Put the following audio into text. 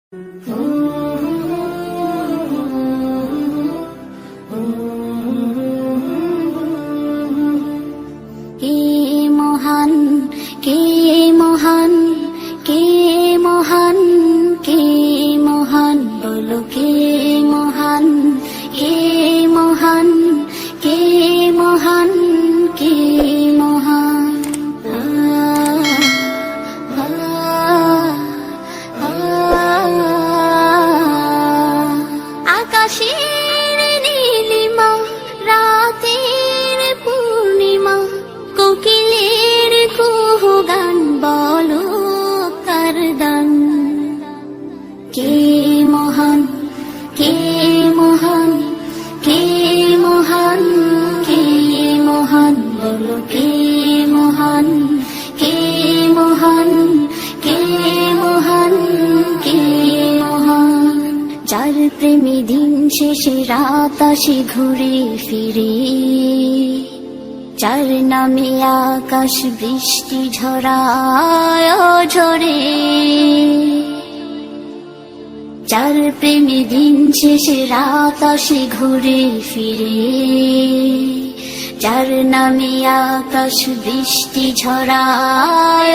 কে মহান, কে মহান, কে মহান, কে মহান, বলো কে মহান, কে মহান, কে মহান, কে মহান। আকাশের নীলিমা, রাতের পূর্ণিমা, কোকিলের কুহু গান, বলো কার দান। কে মহান, কে মহান, কে মহান, কে মহান, বলো কে মহান, কে মহান, কে মহান, কে মহান। যার প্রেমে দিন শেষে রাত আসে ঘুরে ফিরে, যার নামে আকাশ বৃষ্টি ঝরায় ঝরে, যার প্রেমে দিন শেষে রাত আসে ঘুরে ফিরে, যার নামে আকাশ বৃষ্টি ঝরায়